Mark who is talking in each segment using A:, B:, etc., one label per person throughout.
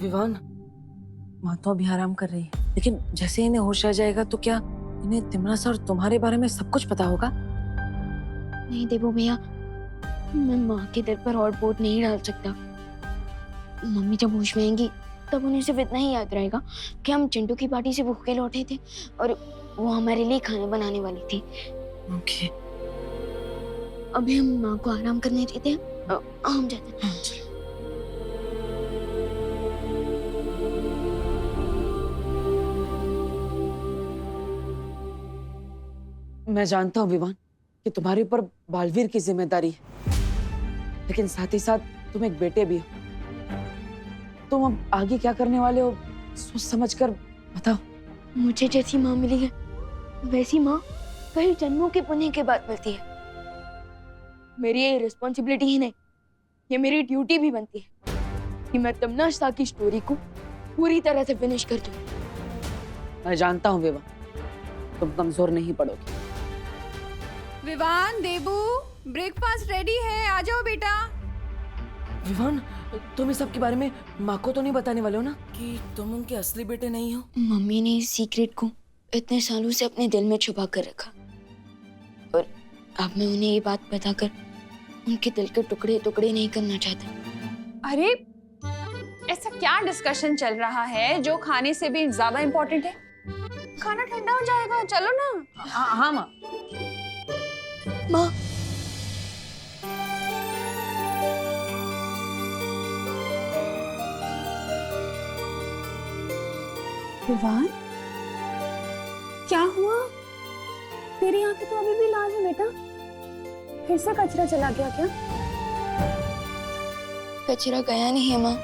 A: विवान, माँ तो अभी आराम कर रही है, लेकिन जैसे इन्हें होश आ जाएगा तो क्या इन्हें तिमरा सर और तुम्हारे बारे में सब कुछ पता होगा?
B: नहीं देवो भैया, मैं माँ के दिल पर और बोझ नहीं डाल सकता। मम्मी जब होश में आएंगी तब उन्हें सिर्फ इतना ही याद रहेगा कि हम चिंटू की पार्टी से भूखे लौटे थे और वो हमारे लिए खाना बनाने वाली थी।
A: ओके।
B: अभी हम माँ को आराम करने देते हैं। हम जाते हैं।
A: हाँ, चलो। मैं जानता हूँ विवान कि तुम्हारे ऊपर बालवीर की जिम्मेदारी है, लेकिन साथ ही साथ तुम एक बेटे भी हो। तुम अब आगे क्या करने वाले हो सोच समझ कर बताओ।
B: मुझे जैसी माँ मिली है वैसी माँ कई जन्मों के पुण्य के बाद मिलती है। मेरी ये रिस्पॉन्सिबिलिटी ही नहीं, ये मेरी ड्यूटी भी बनती है कि मैं तमन्ना शाह की स्टोरी को पूरी तरह से फिनिश कर दूं।
A: मैं जानता हूँ विवान, तुम कमजोर नहीं पड़ोगी।
C: विवान, देबू, ब्रेकफास्ट रेडी है, आ जाओ बेटा।
A: विवान, तुम इस सब के बारे में माँ को तो नहीं बताने वाले हो ना कि तुम उनके असली बेटे नहीं हो?
B: मम्मी ने इस सीक्रेट को इतने सालों से अपने दिल में छुपा कर रखा और अब मैं उन्हें ये बात बताकर उनके दिल के टुकड़े टुकड़े नहीं करना चाहता।
C: अरे ऐसा क्या डिस्कशन चल रहा है जो खाने से भी ज्यादा इम्पोर्टेंट है? खाना ठंडा हो जाएगा, चलो ना। हाँ माँ।
B: माँ,
D: विवान, क्या हुआ? तेरी आंखें तो अभी भी लाल है बेटा। फिर से कचरा चला गया क्या?
B: कचरा गया नहीं है माँ,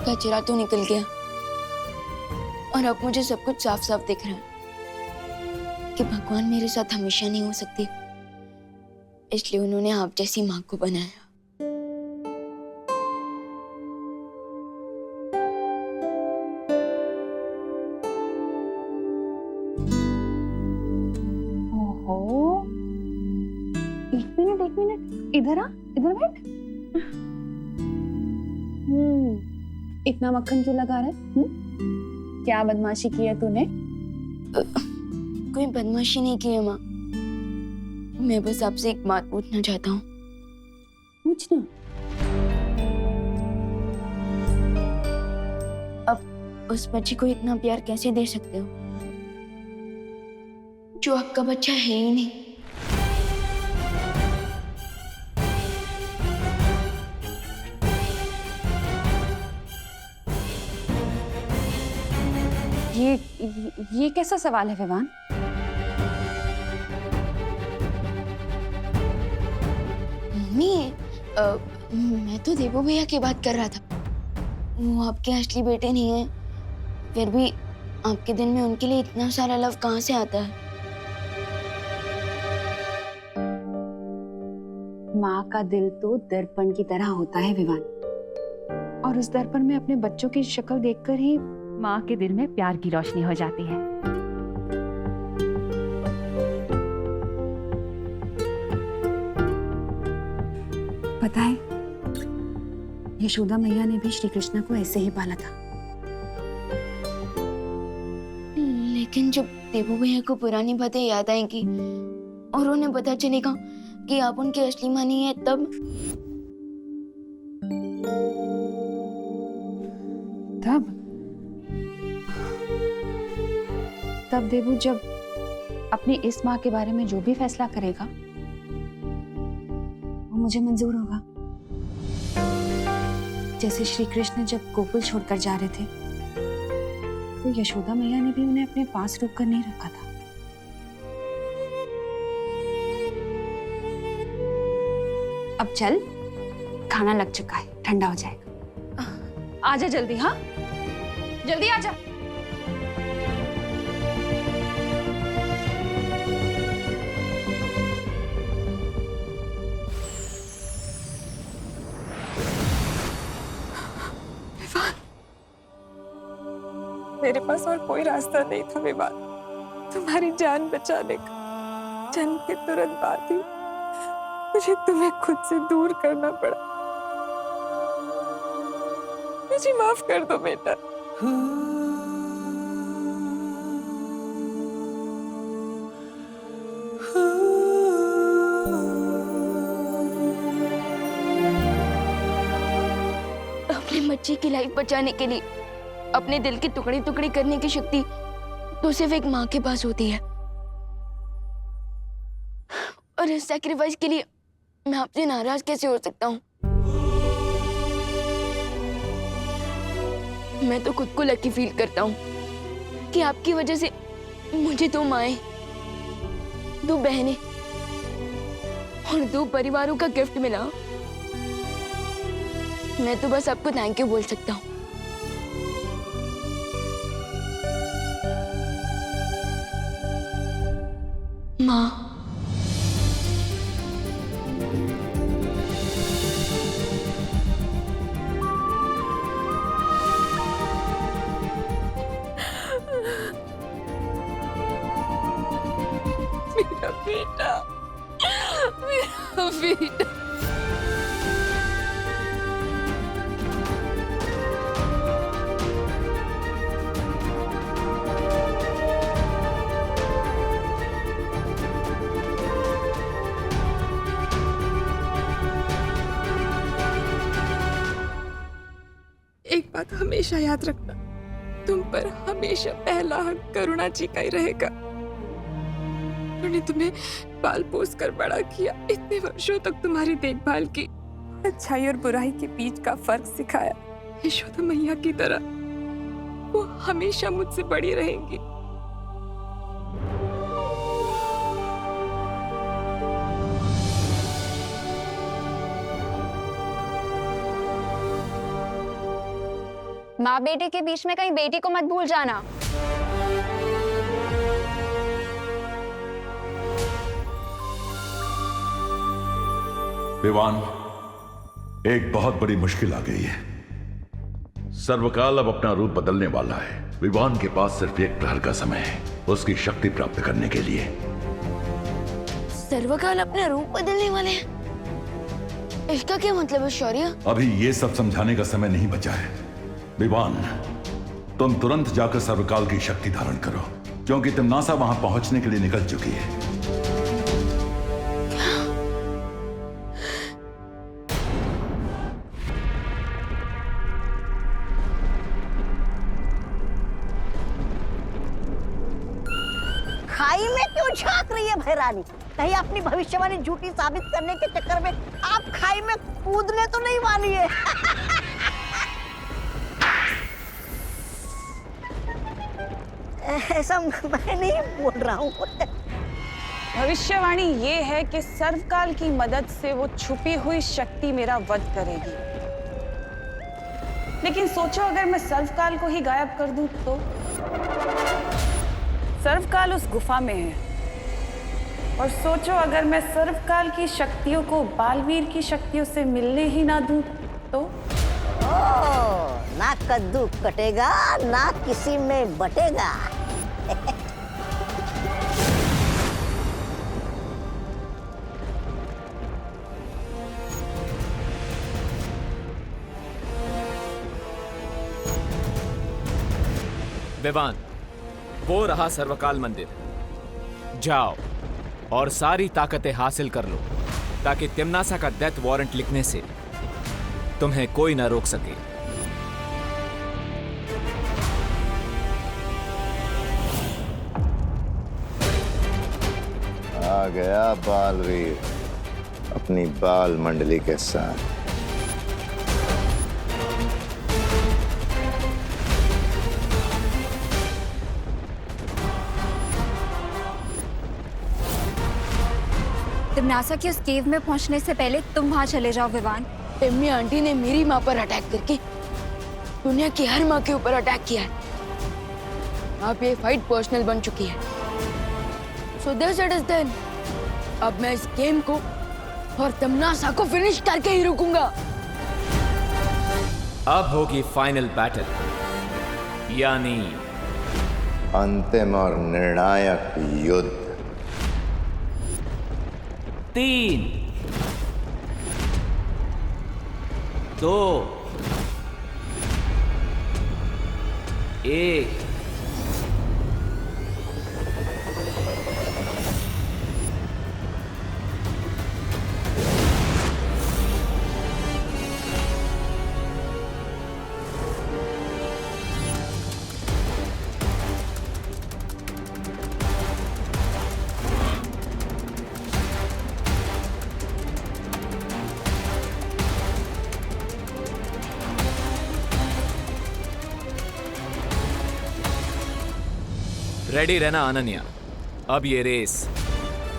B: कचरा तो निकल गया और अब मुझे सब कुछ साफ साफ दिख रहा है कि भगवान मेरे साथ हमेशा नहीं हो सकती, इसलिए उन्होंने आप जैसी माँ को बनाया।
D: ओहो, एक मिनट, इधर आ, इधर बैठ। इतना मक्खन क्यों लगा रहा है? क्या बदमाशी की है तूने?
B: कोई बदमाशी नहीं की है माँ, मैं बस आपसे एक बात पूछना चाहता हूँ।
D: पूछना।
B: अब उस बच्चे को इतना प्यार कैसे दे सकते हो जो आपका बच्चा है ही नहीं?
D: ये कैसा सवाल है विवान?
B: मम्मी, मैं तो देवो भैया की बात कर रहा था। वो आपके असली बेटे नहीं है, फिर भी आपके दिल में उनके लिए इतना सारा लव कहाँ से आता है?
D: माँ का दिल तो दर्पण की तरह होता है विवान, और उस दर्पण में अपने बच्चों की शक्ल देखकर ही माँ के दिल में प्यार की रोशनी हो जाती है। पता है, यशोदा मैया ने भी श्री कृष्ण को ऐसे ही पाला था।
B: लेकिन जब देवो भैया को पुरानी बातें याद आएंगी और उन्हें पता चलेगा कि आप उनकी असली माँ नहीं है,
D: तब देवू जब अपनी इस माँ के बारे में जो भी फैसला करेगा वो मुझे मंजूर होगा। जैसे श्री कृष्ण जब गोकुल छोड़कर जा रहे थे तो यशोदा मैया ने भी उन्हें अपने पास रोक कर नहीं रखा था। अब चल, खाना लग चुका है, ठंडा हो जाएगा।
C: आजा जल्दी, हाँ जल्दी आजा। मेरे पास और कोई रास्ता नहीं था विवान, तुम्हारी जान बचाने का। जन्म के तुरंत बाद ही मुझे तुम्हें खुद से दूर करना पड़ा। मैं
A: मुझे माफ कर दो बेटा।
B: अपने बच्चे की लाइफ बचाने के लिए अपने दिल की टुकड़ी टुकड़ी करने की शक्ति तो सिर्फ एक माँ के पास होती है। और इस सैक्रिफाइस के लिए मैं आपसे नाराज कैसे हो सकता हूँ? मैं तो खुद को लकी फील करता हूँ कि आपकी वजह से मुझे 2 माएं, 2 बहनें और 2 परिवारों का गिफ्ट मिला। मैं तो बस आपको थैंक यू बोल सकता हूँ। माँ,
A: मेरा बेटा, मेरा बेटा। एक बात हमेशा याद रखना, तुम पर हमेशा पहला हक करुणा जी का ही रहेगा। उन्होंने तुम्हें पाल पोस कर बड़ा किया, इतने वर्षों तक तुम्हारी देखभाल की, अच्छाई और बुराई के बीच का फर्क सिखाया। यशोदा मैया की तरह वो हमेशा मुझसे बड़ी रहेंगी।
C: माँ बेटे के बीच में कहीं बेटी को मत भूल जाना।
E: विवान, एक बहुत बड़ी मुश्किल आ गई है। सर्वकाल अब अपना रूप बदलने वाला है। विवान के पास सिर्फ 1 प्रहर का समय है उसकी शक्ति प्राप्त करने के लिए।
B: सर्वकाल अपना रूप बदलने वाले हैं? इसका क्या मतलब है शौर्य?
E: अभी ये सब समझाने का समय नहीं बचा है। विवान, तुम तुरंत जाकर सर्वकाल की शक्ति धारण करो, क्योंकि तिम्नासा वहां पहुंचने के लिए निकल चुकी है।
F: खाई में क्यों झांक रही है भैरानी? कहीं अपनी भविष्यवाणी झूठी साबित करने के चक्कर में आप खाई में कूदने तो नहीं वाली है? ऐसा मैं नहीं बोल रहा हूँ।
A: भविष्यवाणी ये है कि सर्वकाल की मदद से वो छुपी हुई शक्ति मेरा वध करेगी। लेकिन सोचो, अगर मैं सर्वकाल को ही गायब कर दूं तो? सर्वकाल उस गुफा में है, और सोचो अगर मैं सर्वकाल की शक्तियों को बालवीर की शक्तियों से मिलने ही ना दूं तो?
F: ना कद्दू कटेगा ना किसी में बटेगा।
G: विवान, वो रहा सर्वकाल मंदिर। जाओ और सारी ताकतें हासिल कर लो, ताकि तिम्नासा का डेथ वारंट लिखने से तुम्हें कोई ना रोक सके।
H: आ गया बालवीर अपनी बाल मंडली के साथ।
I: तिम्नासा की उस केव में पहुंचने से पहले तुम वहां चले जाओ विवान।
B: एम्मी आंटी ने मेरी माँ पर अटैक करके दुनिया की हर माँ के ऊपर अटैक किया है। अब ये फाइट पर्सनल बन चुकी है। So this it is then. अब मैं इस गेम को और तिम्नासा को फिनिश करके ही रुकूंगा।
G: अब होगी फाइनल बैटल, यानी
H: अंतिम और निर्णायक युद्ध।
G: 3, 2, एक। रेडी रहना अनन्या, अब ये रेस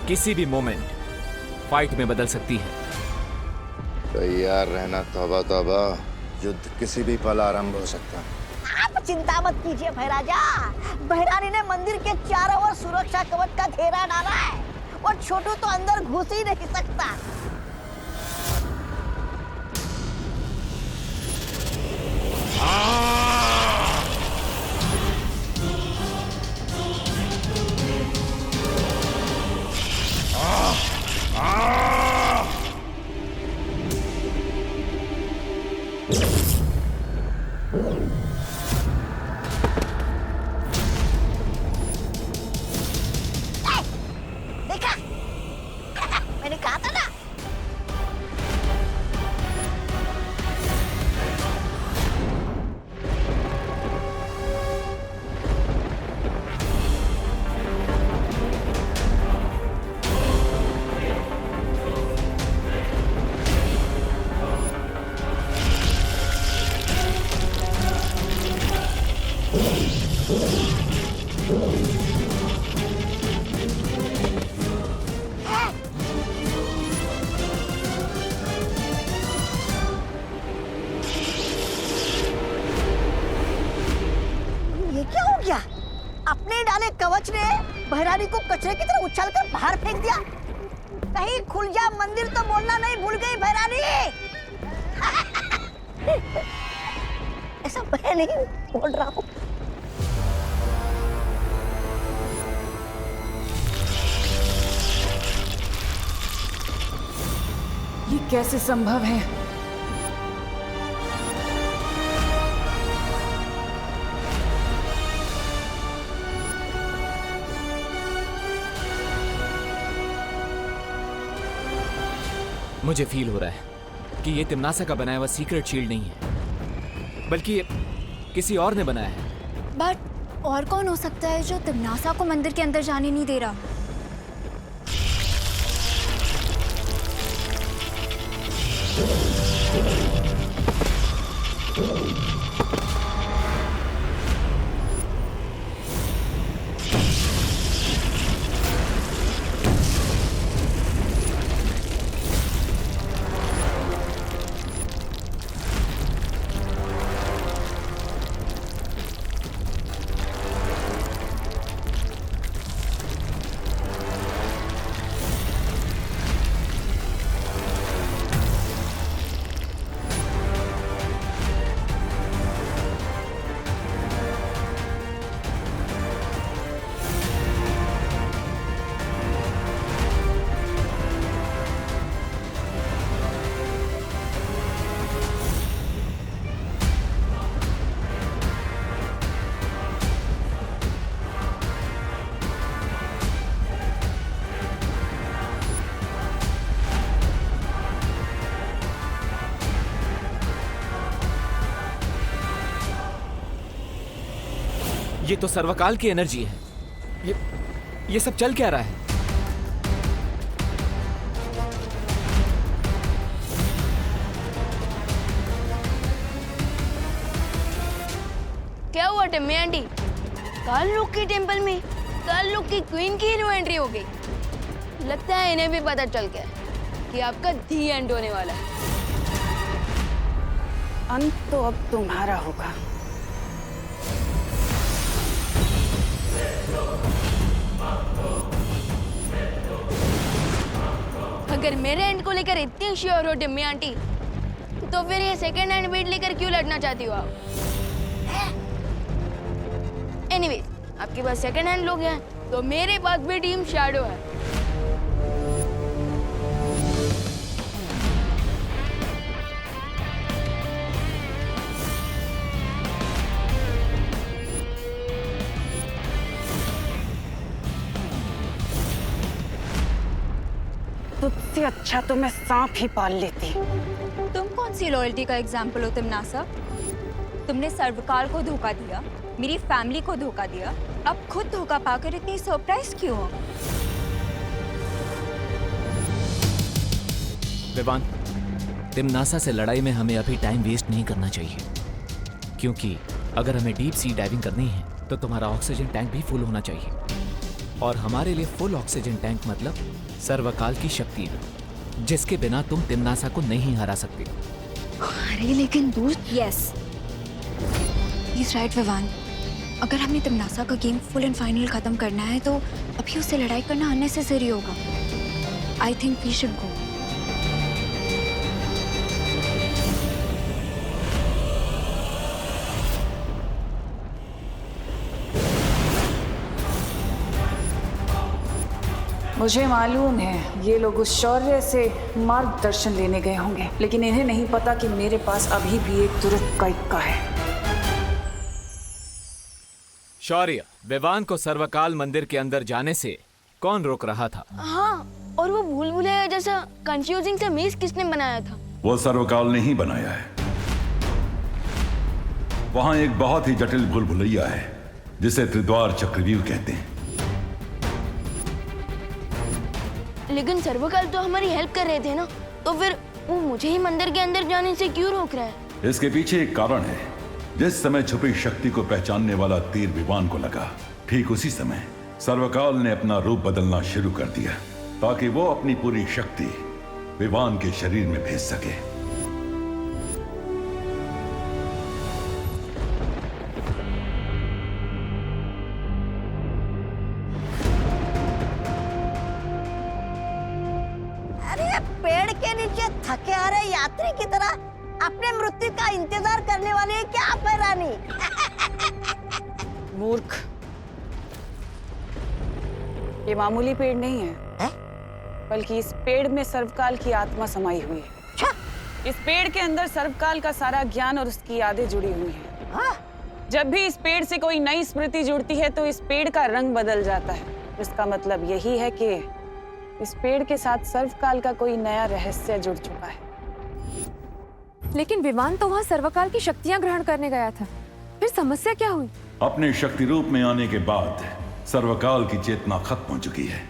G: किसी भी मोमेंट फाइट में बदल सकती है।
H: तैयार रहना तौबा तौबा, युद्ध किसी भी पल आरंभ हो सकता है।
F: आप चिंता मत कीजिए भैराजा, भैरानी ने मंदिर के चारों ओर सुरक्षा कवच का घेरा डाला है और छोटू तो अंदर घुस ही नहीं सकता। देखा मैंने कहा था ना। ये क्या हो गया? अपने डाले कवच ने भैरानी को कचरे की तरह उछालकर बाहर फेंक दिया। कहीं खुल जा मंदिर तो बोलना नहीं भूल गई भैरानी। ऐसा मैं नहीं बोल रहा हूँ।
A: ये कैसे संभव है?
G: मुझे फील हो रहा है कि ये तिम्नासा का बनाया हुआ सीक्रेट शील्ड नहीं है, बल्कि ये किसी और ने बनाया है।
I: बट और कौन हो सकता है जो तिम्नासा को मंदिर के अंदर जाने नहीं दे रहा?
G: ये तो सर्वकाल की एनर्जी है। ये सब चल क्या रहा है?
B: क्या हुआ टिम्मी आंटी? कालरूख के टेंपल में कालरूख की क्वीन की न्यू एंट्री हो गई। लगता है इन्हें भी पता चल गया कि आपका दी एंड होने वाला है।
A: अंत तो अब तुम्हारा होगा।
B: अगर मेरे एंड को लेकर इतनी श्योर हो टिम्मी आंटी, तो फिर ये सेकंड हैंड बेट लेकर क्यों लड़ना चाहती हो आप? एनीवे, आपके पास सेकंड हैंड लोग हैं, तो मेरे पास भी टीम शैडो है।
D: तुझसे अच्छा तो मैं सांप ही पाल लेती।
I: तुम कौन सी लॉयल्टी का एग्जाम्पल हो तिमनासा? तुमने सर्वकाल को धोखा दिया, मेरी फैमिली को धोखा दिया, अब खुद धोखा पाकर इतनी सरप्राइज क्यों हो?
G: विवान, तिमनासा से लड़ाई में हमें अभी टाइम वेस्ट नहीं करना चाहिए, क्योंकि अगर हमें डीप सी डाइविंग करनी है तो तुम्हारा ऑक्सीजन टैंक भी फुल होना चाहिए, और हमारे लिए फुल ऑक्सीजन टैंक मतलब सर्वकाल की शक्ति, जिसके बिना तुम तिमनासा को नहीं हरा सकते।
B: अरे लेकिन दोस्त,
I: यस, प्लीज राइट विवान। अगर हमें तिमनासा का गेम फुल एंड फाइनल खत्म करना है तो अभी उससे लड़ाई करना अननेसेसरी होगा। I think we should go.
D: मुझे मालूम है ये लोग उस शौर्य से मार्गदर्शन लेने गए होंगे, लेकिन इन्हें नहीं पता कि मेरे पास अभी भी एक तुरंत का इक्का है।
G: शौर्य, विवान को सर्वकाल मंदिर के अंदर जाने से कौन रोक रहा था?
B: हाँ, और वो भूल भुलैया जैसा कंफ्यूजिंग सा मेज किसने बनाया था?
E: वो सर्वकाल ने ही बनाया है। वहां एक बहुत ही जटिल भूल भुलैया है जिसे त्रिद्वार चक्रव्यूह कहते हैं।
B: लेकिन सर्वकाल तो हमारी हेल्प कर रहे थे ना, तो फिर वो मुझे ही मंदिर के अंदर जाने से क्यों रोक रहा है?
E: इसके पीछे एक कारण है। जिस समय छुपी शक्ति को पहचानने वाला तीर विवान को लगा, ठीक उसी समय सर्वकाल ने अपना रूप बदलना शुरू कर दिया ताकि वो अपनी पूरी शक्ति विवान के शरीर में भेज सके।
F: अरे पेड़ के नीचे थके आ रहे यात्री की तरह अपने मृत्यु का इंतजार करने वाली है क्या आप, रानी?
D: मूर्ख, ये मामूली पेड़ नहीं है, बल्कि इस पेड़ में सर्वकाल की आत्मा समाई हुई है। इस पेड़ के अंदर सर्वकाल का सारा ज्ञान और उसकी यादें जुड़ी हुई हैं। जब भी इस पेड़ से कोई नई स्मृति जुड़ती है तो इस पेड़ का रंग बदल जाता है। इसका मतलब यही है कि इस पेड़ के साथ सर्वकाल का कोई नया रहस्य जुड़ चुका है।
J: लेकिन विवान तो वहाँ सर्वकाल की शक्तियाँ ग्रहण करने गया था, फिर समस्या क्या हुई?
E: अपने शक्ति रूप में आने के बाद सर्वकाल की चेतना खत्म हो चुकी है।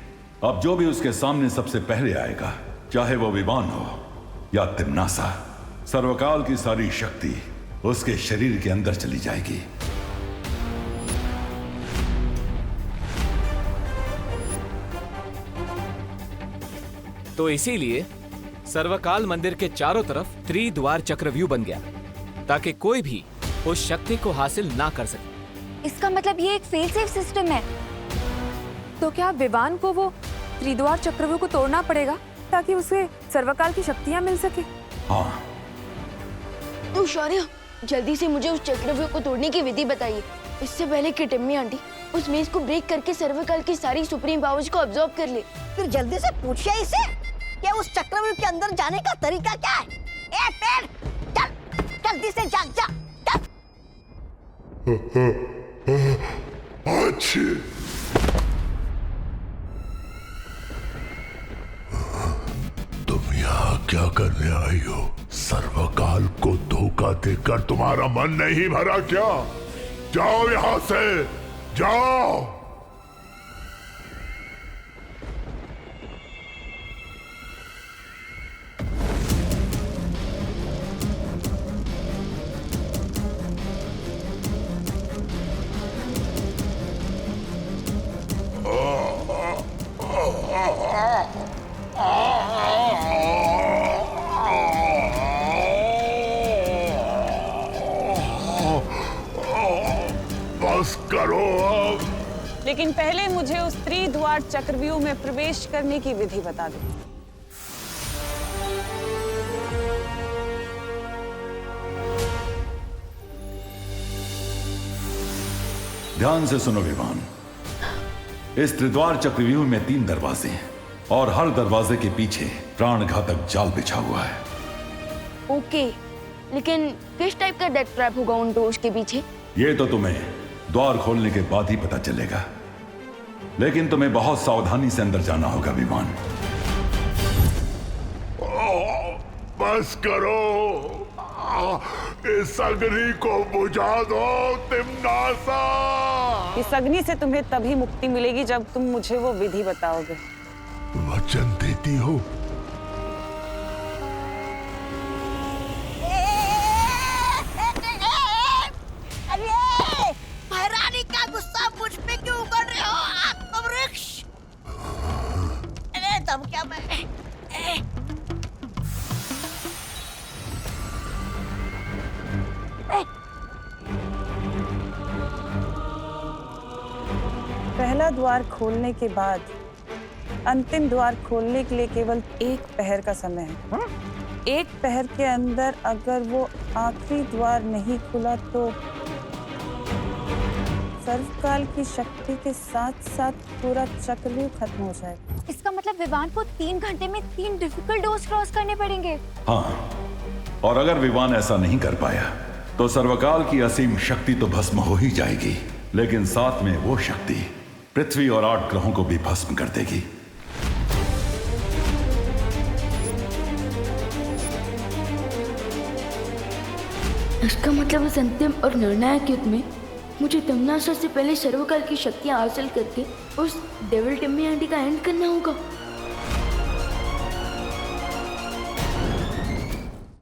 E: अब जो भी उसके सामने सबसे पहले आएगा, चाहे वो विवान हो या तिमनासा, सर्वकाल की सारी शक्ति उसके शरीर के अंदर चली जाएगी।
G: तो इसीलिए सर्वकाल मंदिर के चारों तरफ त्रिद्वार चक्रव्यूह बन गया ताकि कोई भी उस शक्ति को हासिल ना कर सके।
I: इसका मतलब ये एक फेल सेफ सिस्टम है।
J: तो क्या विवान को वो त्रिद्वार चक्रव्यूह को तोड़ना पड़ेगा ताकि उसे सर्वकाल की शक्तियाँ मिल सके?
E: हाँ।
B: तो शौर्य, जल्दी से मुझे उस चक्रव्यूह को तोड़ने की विधि बताइए, इससे पहले कि टिम्मी आंटी उस मेज को ब्रेक करके सर्वकाल की सारी सुप्रीम पावर्स को अब्सॉर्ब कर ले।
F: फिर जल्दी से पूछिए इसे कि उस चक्रव्यूह के अंदर जाने का तरीका क्या है। ए पेड़, चल जल्दी से जा जा चल।
H: अच्छी तुम यहाँ क्या करने आई हो? सर्वकाल को धोखा देकर तुम्हारा मन नहीं भरा क्या? जाओ यहाँ से, जाओ। बस करो अब।
D: लेकिन पहले मुझे उस त्रिद्वार चक्रव्यूह में प्रवेश करने की विधि बता दो।
E: ध्यान से सुनो विवान, इस त्रिद्वार चक्रव्यूह में 3 दरवाजे हैं और हर दरवाजे के पीछे प्राणघातक जाल बिछा हुआ है।
B: ओके, लेकिन किस टाइप का डेथ ट्रैप होगा उन डोर्स के पीछे?
E: ये तो तुम्हें द्वार खोलने के बाद ही पता चलेगा, लेकिन तुम्हें बहुत सावधानी से अंदर जाना होगा विवान।
H: बस करो, इस अग्नि को बुझा दो तिम्नासा।
D: इस अग्नि से तुम्हें तभी मुक्ति मिलेगी जब तुम मुझे वो विधि बताओगे।
H: वचन देती हो?
F: अरे महारानी का गुस्सा मुझ पे क्यों उगल रहे हो आत्मवृक्ष? अरे तब क्या मैं
D: पहला द्वार खोलने के बाद अंतिम द्वार खोलने के लिए केवल 1 पहर का समय है। 1 पहर के अंदर अगर वो आखिरी द्वार नहीं खुला तो सर्वकाल की शक्ति के साथ साथ पूरा चक्रव्यूह खत्म हो जाएगा।
I: इसका मतलब विवान को 3 घंटे में 3 डिफिकल्ट डोर्स क्रॉस करने पड़ेंगे।
E: हाँ, और अगर विवान ऐसा नहीं कर पाया तो सर्वकाल की असीम शक्ति तो भस्म हो ही जाएगी, लेकिन साथ में वो शक्ति पृथ्वी और 8 ग्रहों को भी भस्म कर देगी।
B: इसका मतलब इस अंतिम और निर्णायक युद्ध में मुझे तिम्नासा से पहले सर्वकाल की शक्तियां हासिल करके उस डेविल टिम्मी आंटी का एंड करना होगा।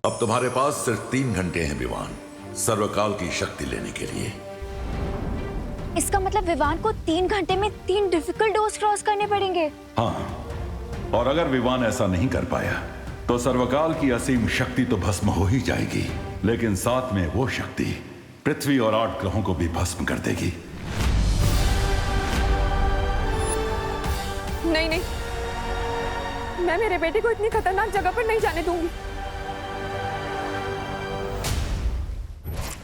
K: अब तुम्हारे पास सिर्फ 3 घंटे हैं विवान, सर्वकाल की शक्ति लेने के लिए।
I: इसका मतलब विवान को 3 घंटे में 3 डिफिकल्ट डोर्स क्रॉस करने पड़ेंगे।
E: हाँ, और अगर विवान ऐसा नहीं कर पाया तो सर्वकाल की असीम शक्ति तो भस्म हो ही जाएगी, लेकिन साथ में वो शक्ति पृथ्वी और 8 ग्रहों को भी भस्म कर देगी।
J: नहीं नहीं, मैं मेरे बेटे को इतनी खतरनाक जगह पर नहीं जाने दूंगी।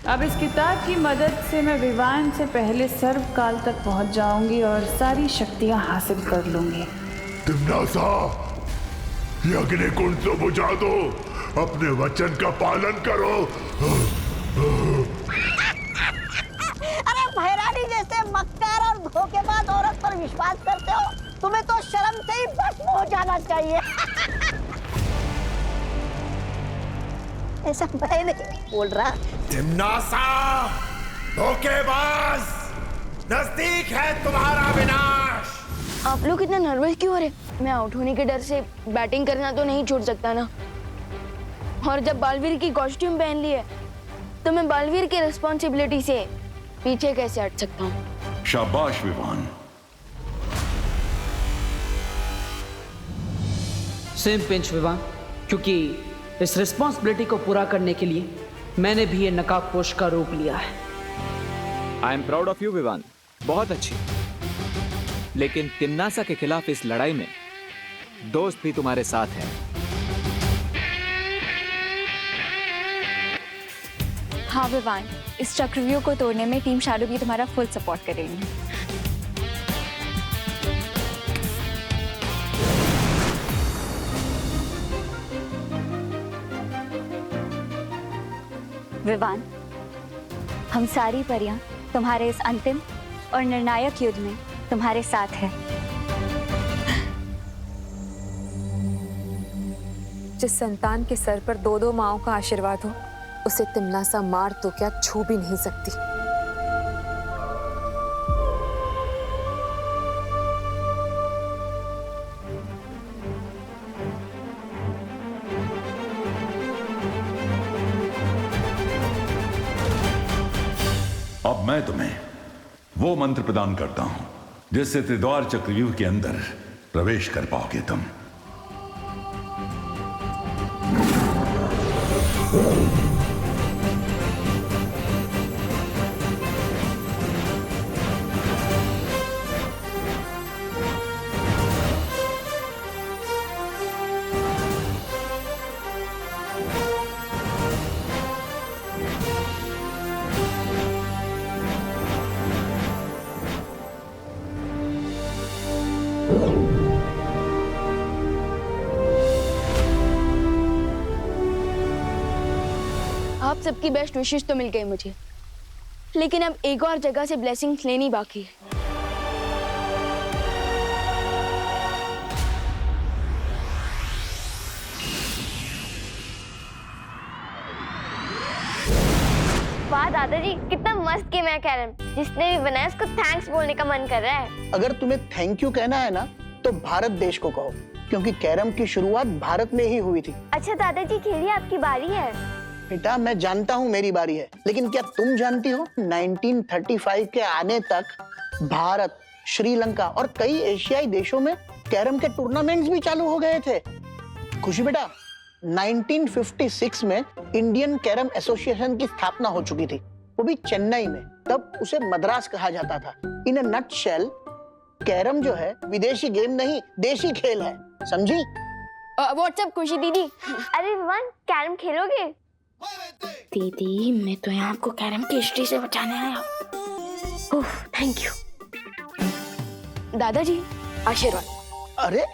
D: अब इस किताब की मदद से मैं विवान से पहले सर्वकाल तक पहुंच जाऊंगी और सारी शक्तियां हासिल कर लूंगी।
H: तिम्नासा, ये अग्निकुंड तो बुझा दो, अपने वचन का पालन करो।
F: अरे महारानी जैसे मक्कार और धोखेबाज औरत पर विश्वास करते हो? तुम्हें तो शर्म से ही भस्म हो जाना चाहिए। ऐसा मैं नहीं बोल रहा।
H: तिम्नासा, धोखेबाज, नजदीक है तुम्हारा विनाश।
B: आप लोग इतना नर्वस क्यों हो रहे? मैं आउट होने के डर से बैटिंग करना तो नहीं छोड़ सकता ना। और जब बालवीर की कॉस्ट्यूम पहन ली है तो मैं बालवीर की रिस्पॉन्सिबिलिटी से पीछे कैसे हट सकता हूँ?
E: शाबाश विवान।
L: सेम पिंच विवान, क्योंकि इस रिस्पॉन्सिबिलिटी को पूरा करने के लिए मैंने भी ये नकाबपोश का रूप लिया है।
G: I am proud of you Vivaan, बहुत अच्छी। लेकिन तिम्नासा के खिलाफ इस लड़ाई में दोस्त भी तुम्हारे साथ है।
I: हाँ विवान, इस चक्रव्यूह को तोड़ने में टीम शैडो भी तुम्हारा फुल सपोर्ट करेगी। विवान, हम सारी परियां तुम्हारे इस अंतिम और निर्णायक युद्ध में तुम्हारे साथ है।
J: जिस संतान के सर पर 2-2 माओं का आशीर्वाद हो, उसे तिम्नासा मार तो क्या छू भी नहीं सकती।
E: अब मैं तुम्हें वो मंत्र प्रदान करता हूं जिससे त्रिद्वार चक्रव्यूह के अंदर प्रवेश कर पाओगे तुम।
B: आप सबकी बेस्ट विशेष तो मिल गई मुझे, लेकिन अब एक और जगह से ब्लेसिंग्स लेनी बाकी है। दादाजी कितना मस्त गेम है कैरम। जिसने भी बनाया उसको थैंक्स बोलने का मन कर रहा है।
M: अगर तुम्हें थैंक यू कहना है ना तो भारत देश को कहो, क्योंकि कैरम की शुरुआत भारत में ही हुई थी।
B: अच्छा दादाजी खेलिए, आपकी बारी है।
M: बेटा मैं जानता हूँ मेरी बारी है, लेकिन क्या तुम जानती हो 1935 के आने तक भारत, श्रीलंका और कई एशियाई देशों में कैरम के टूर्नामेंट्स भी चालू हो गए थे। खुशी बेटा, 1956 में इंडियन कैरम एसोसिएशन की स्थापना हो चुकी थी, वो भी चेन्नई में। तब उसे मद्रास कहा जाता था। इन अ नटशेल कैरम जो है विदेशी गेम नहीं, देशी खेल है, समझी?
B: व्हाट्सएप खुशी दीदी। अरे विवान, कैरम खेलोगे?
I: दीदी मैं तो यहाँ आपको कैरम की हिस्ट्री से बचाने आया।
B: Oh thank you. दादाजी आशीर्वाद।
M: अरे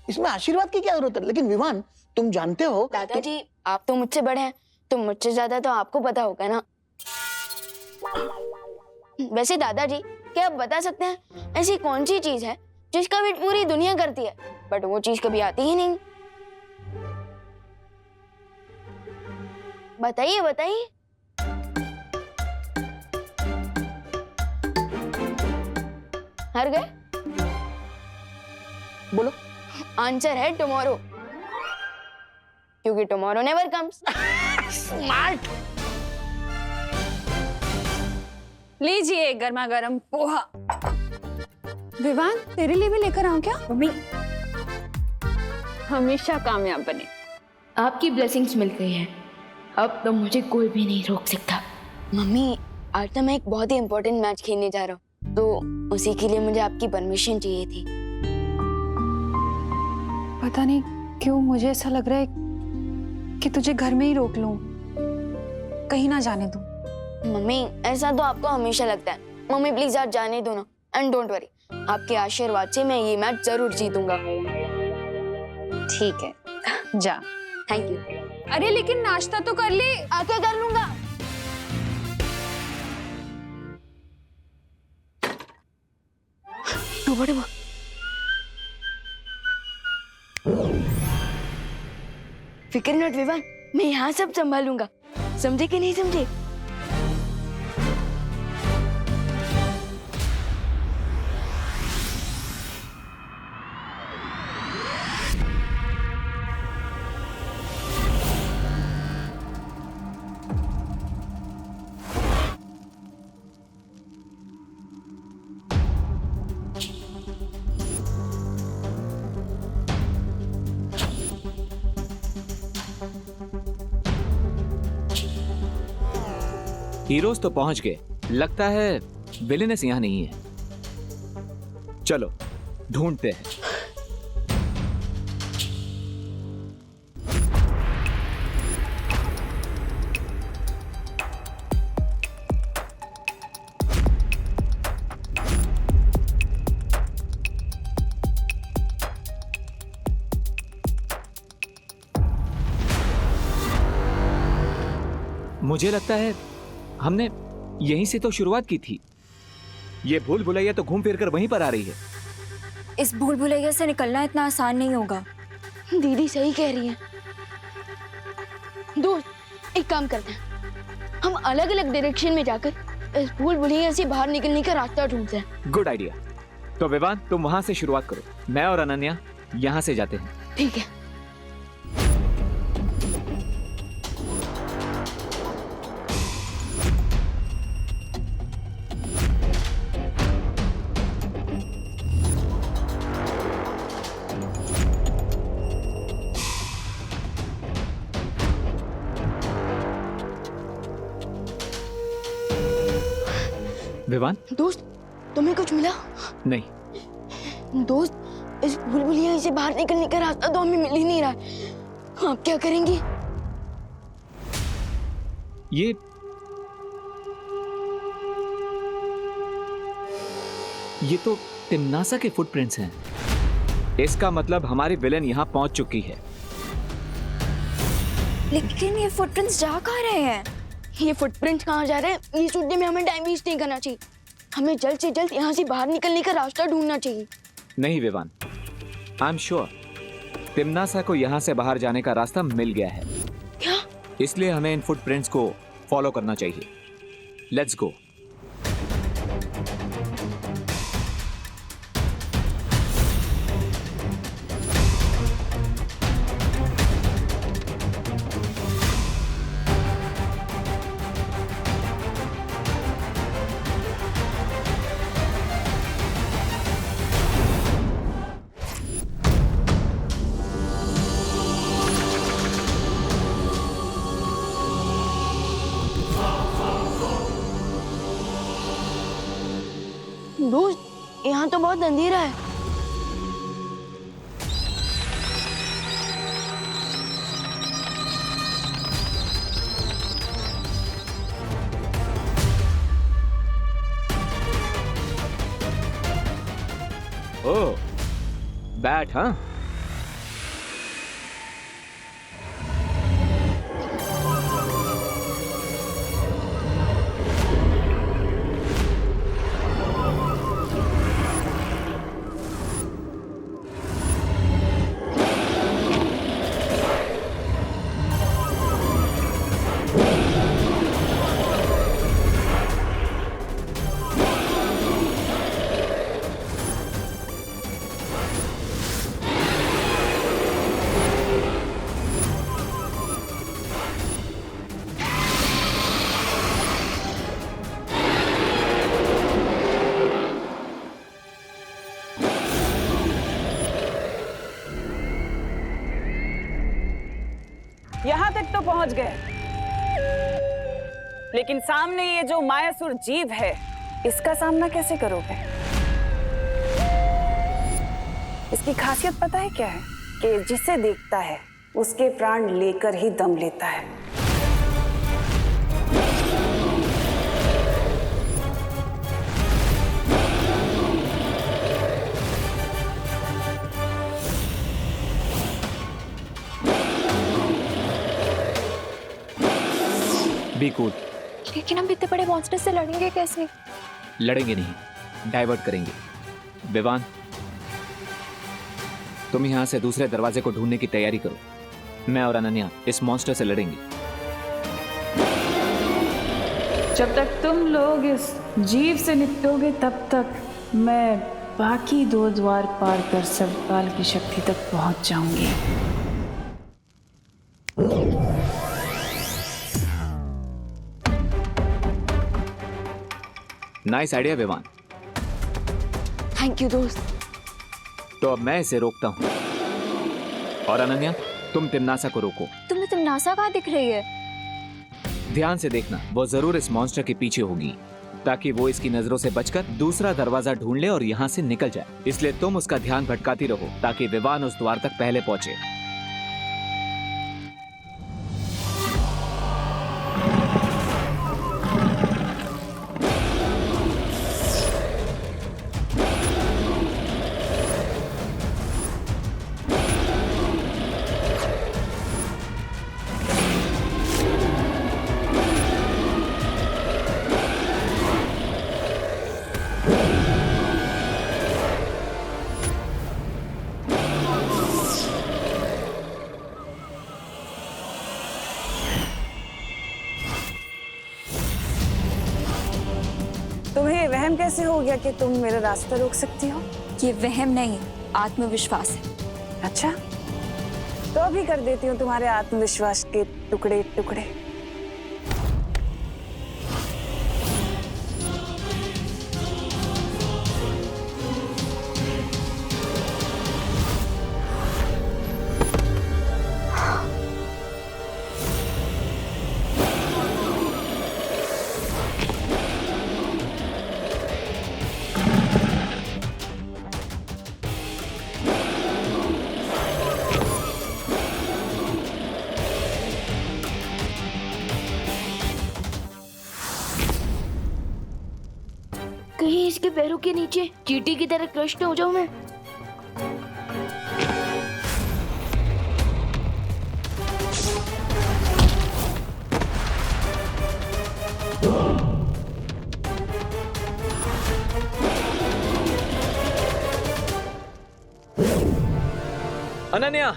M: इसमें आशीर्वाद की क्या जरूरत है? लेकिन विवान तुम जानते हो
B: दादाजी आप तो मुझसे बड़े हैं, तो मुझसे ज्यादा तो आपको पता होगा ना। वैसे दादाजी क्या आप बता सकते हैं ऐसी कौन सी चीज है जिसका वेट पूरी दुनिया करती है बट वो चीज कभी आती ही नहीं? बताइए बताइए। हार गए?
M: बोलो।
B: आंसर है टुमारो, क्योंकि टुमारो नेवर कम्स।
M: स्मार्ट।
C: लीजिए गर्मा गर्म पोहा। विवान तेरे लिए भी लेकर आऊं क्या?
B: मम्मी
C: हमेशा कामयाब बने।
I: आपकी ब्लेसिंग्स मिल गई हैं, अब तो मुझे कोई भी नहीं रोक सकता।
B: मम्मी आज तो मैं एक बहुत ही इम्पोर्टेंट मैच खेलने जा रहा हूँ, तो उसी के लिए मुझे आपकी परमिशन चाहिए थी।
J: पता नहीं क्यों मुझे ऐसा लग रहा है कि तुझे घर में ही रोक लूं, कहीं ना जाने दूं।
B: मम्मी ऐसा तो आपको हमेशा लगता है। मम्मी प्लीज आज जाने दो ना, एंड डोंट वरी, आपके आशीर्वाद से मैं ये मैच जरूर जीतूंगा।
C: ठीक है जा।
B: Thank you.
C: अरे लेकिन नाश्ता तो कर ले।
B: आके कर लूंगा। डूबा फिक्र नॉट विवान, मैं यहाँ सब संभालूंगा। समझे कि नहीं समझे?
G: हीरोज तो पहुंच गए, लगता है विलेनेस यहाँ नहीं है। चलो ढूंढते हैं। मुझे लगता है हमने यहीं से तो शुरुआत की थी। ये भूल भुलैया तो घूम फिर कर वहीं पर आ रही है।
I: इस भूल भुलैया से निकलना इतना आसान नहीं होगा।
B: दीदी सही कह रही है। दोस्त एक काम करते हैं, हम अलग अलग डायरेक्शन में जाकर इस भूल भुलैया से बाहर निकलने का रास्ता ढूंढते हैं।
G: Good idea. तो विवान तुम वहां से शुरुआत करो, मैं और अनन्या यहाँ से जाते हैं।
B: ठीक है।
G: विवान
B: दोस्त तुम्हें कुछ मिला?
G: नहीं
B: दोस्त इस भूल भुलैया से बाहर निकलने का रास्ता तो हमें मिल ही नहीं रहा। आप क्या करेंगे?
G: ये तो तिम्नासा के फुटप्रिंट्स हैं। इसका मतलब हमारी विलेन यहाँ पहुंच चुकी है।
I: लेकिन ये फुटप्रिंट्स जा कहाँ रहे हैं?
B: ये फुटप्रिंट्स कहाँ जा रहे हैं ये ढूंढने में हमें टाइम वेस्ट नहीं करना चाहिए। हमें जल्द से जल्द यहाँ से बाहर निकलने का रास्ता ढूंढना चाहिए।
G: नहीं विवान, आई एम श्योर तिम्नासा को यहाँ से बाहर जाने का रास्ता मिल गया है।
B: क्या?
G: इसलिए हमें इन फुटप्रिंट्स को फॉलो करना चाहिए। Let's go.
B: दोस्त, यहाँ तो बहुत अंधेरा है।
G: ओह, बैट हाँ?
D: यहाँ तक तो पहुंच गए, लेकिन सामने ये जो मायासुर जीव है, इसका सामना कैसे करोगे? इसकी खासियत पता है क्या है? कि जिसे देखता है उसके प्राण लेकर ही दम लेता है।
G: Be cool.
I: लेकिन हम इतने बड़े मॉन्स्टर से लड़ेंगे कैसे?
G: लड़ेंगे नहीं, डाइवर्ट करेंगे। विवान, तुम यहाँ से दूसरे दरवाजे को ढूंढने की तैयारी करो। मैं और अनन्या इस मॉन्स्टर से लड़ेंगे।
D: जब तक तुम लोग इस जीव से निपटोगे तब तक मैं बाकी 2 द्वार पार कर सर्वकाल की शक्ति तक पहुंच जाऊंगी।
G: Nice idea Vivaan.
B: Thank you दोस्त।
G: तो अब मैं इसे रोकता हूँ और अनन्या तुम तिम्नासा को रोको।
I: तुम्हें तिम्नासा कहाँ दिख रही है?
G: ध्यान से देखना, वो जरूर इस मॉन्स्टर के पीछे होगी ताकि वो इसकी नजरों से बचकर दूसरा दरवाजा ढूंढ ले और यहाँ से निकल जाए। इसलिए तुम उसका ध्यान भटकाती रहो ताकि विवान उस द्वार तक पहले पहुंचे।
D: तुम्हें वहम कैसे हो गया कि तुम मेरा रास्ता रोक सकती हो?
I: ये वहम नहीं, आत्मविश्वास है।
D: अच्छा, तो अभी कर देती हूँ तुम्हारे आत्मविश्वास के टुकड़े टुकड़े।
B: कहीं इसके पैरों के नीचे चींटी की तरह क्रश न हो जाऊं मैं।
G: अनन्या,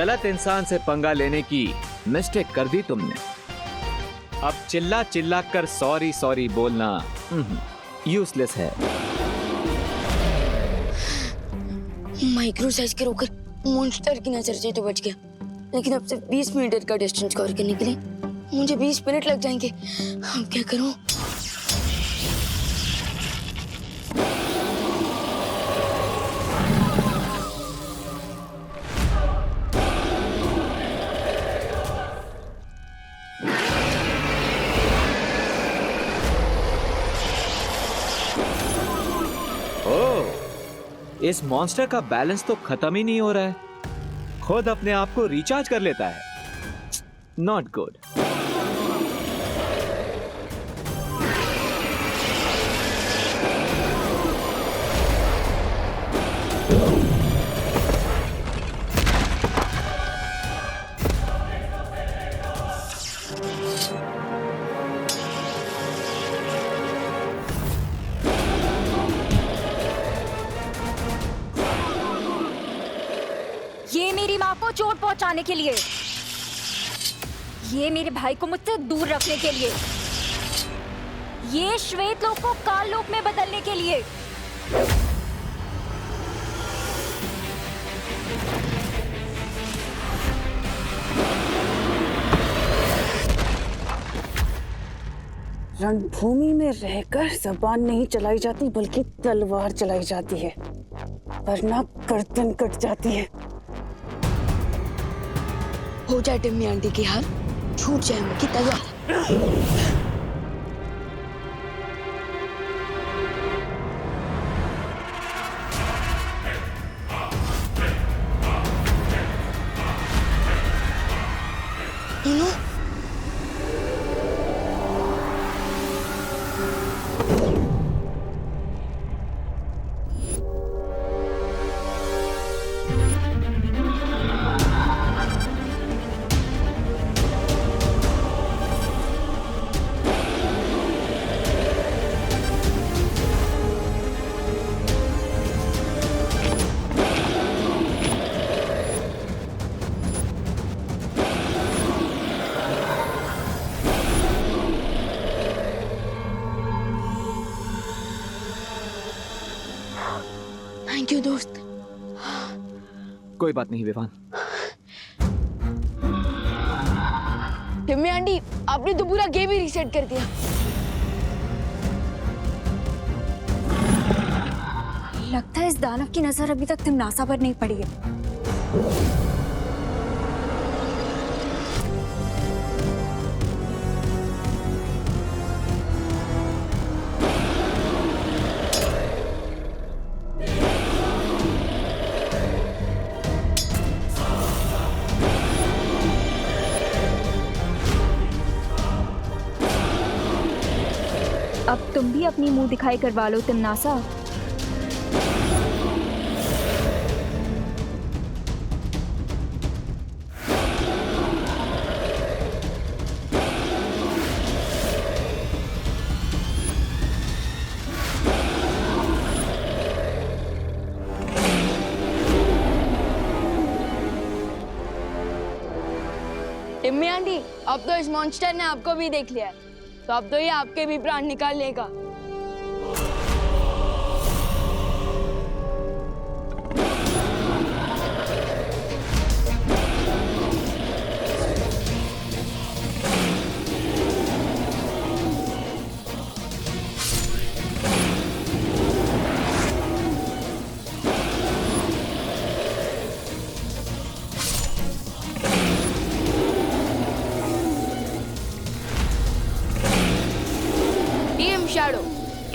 G: गलत इंसान से पंगा लेने की मिस्टेक कर दी तुमने। अब चिल्ला चिल्ला कर सॉरी सॉरी बोलना यूजलेस है।
B: माइक्रो साइज के रोकर मॉन्स्टर की नजर से तो बच गया, लेकिन अब सिर्फ 20 मीटर का डिस्टेंस कवर करने के लिए मुझे 20 मिनट लग जाएंगे। अब क्या करूं?
G: इस मॉन्स्टर का बैलेंस तो खत्म ही नहीं हो रहा है, खुद अपने आप को रिचार्ज कर लेता है। Not good.
I: ये मेरी माँ को चोट पहुंचाने के लिए, ये मेरे भाई को मुझसे दूर रखने के लिए, ये श्वेत लोक को काल लोक में बदलने के लिए।
D: रणभूमि में रहकर जबान नहीं चलाई जाती बल्कि तलवार चलाई जाती है, वरना गर्दन कट जाती है।
B: हो जाए टिम्मी आंटी की हाल, छूट जाए उनकी तलवार। थैंक यू दोस्त।
G: कोई बात नहीं विवान।
B: टिम्मी आंटी, आपने तो पूरा गेम ही रीसेट कर दिया।
I: लगता है इस दानव की नजर अभी तक तिमनासा पर नहीं पड़ी है। अब तुम भी अपनी मुंह दिखाई करवा लो तिमनासा।
B: टिम्मी आंटी, अब तो इस मॉन्स्टर ने आपको भी देख लिया है, तो अब तो ये आपके भी प्राण निकाल लेगा। शैडो,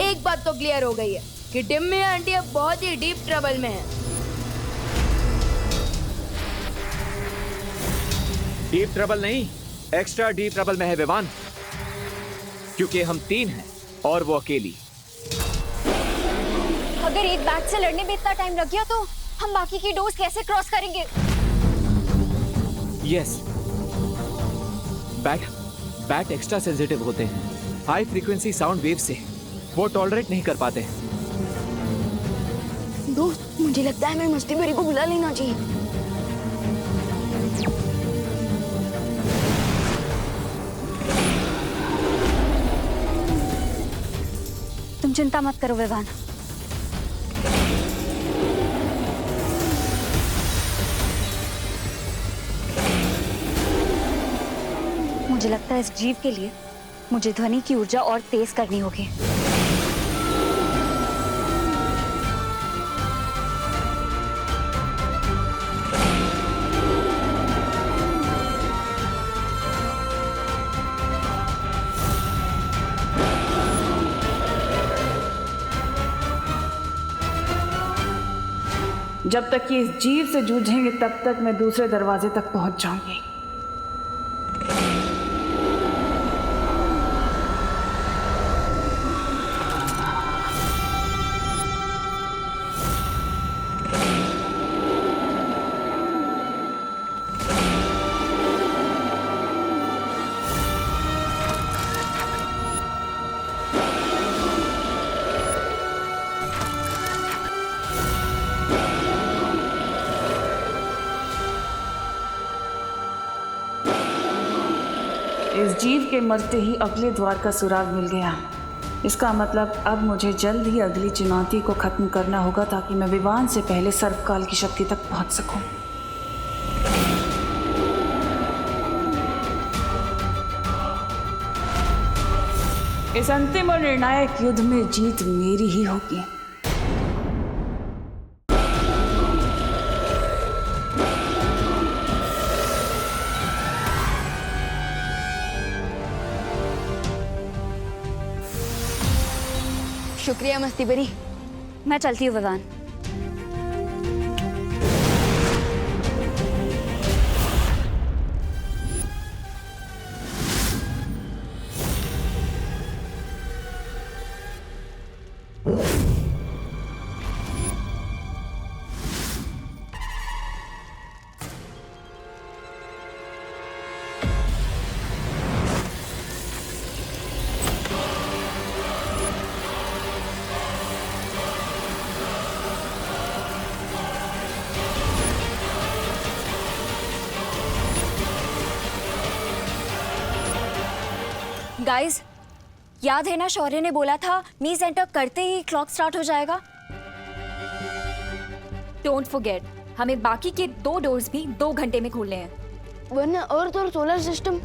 B: एक बात तो क्लियर हो गई है कि टिम्मी आंटी अब बहुत ही डीप ट्रबल में है।
G: डीप ट्रबल नहीं, एक्स्ट्रा डीप ट्रबल में है विवान, क्योंकि हम 3 हैं और वो अकेली।
I: अगर एक बैट से लड़ने में इतना टाइम लग गया तो हम बाकी की डोज कैसे क्रॉस करेंगे?
G: यस, बैट एक्स्ट्रा सेंसिटिव होते हैं। हाई फ्रीक्वेंसी साउंड वेव से वो टॉलरेट नहीं कर पाते।
B: दोस्त, मुझे लगता है हमें मस्ती भरी को बुला लेना चाहिए।
I: तुम चिंता मत करो विवान। मुझे लगता है इस जीव के लिए मुझे ध्वनि की ऊर्जा और तेज करनी होगी।
L: जब तक ये इस जीव से जूझेंगे तब तक मैं दूसरे दरवाजे तक पहुंच जाऊंगी। इस जीव के मरते ही अगले द्वार का सुराग मिल गया। इसका मतलब अब मुझे जल्द ही अगली चुनौती को खत्म करना होगा ताकि मैं विवान से पहले सर्वकाल की शक्ति तक पहुंच सकूं। इस अंतिम और निर्णायक युद्ध में जीत मेरी ही होगी।
B: शुक्रिया मस्ती बरी।
I: मैं चलती हूँ विवान। गाइस, याद है ना शौर्य ने बोला था मीज एंटर करते ही क्लॉक स्टार्ट हो जाएगा। डोंट फॉरगेट, हमें बाकी के 2 डोर्स भी 2 घंटे में खोलने हैं,
B: वरना अर्थ और सोलर सिस्टम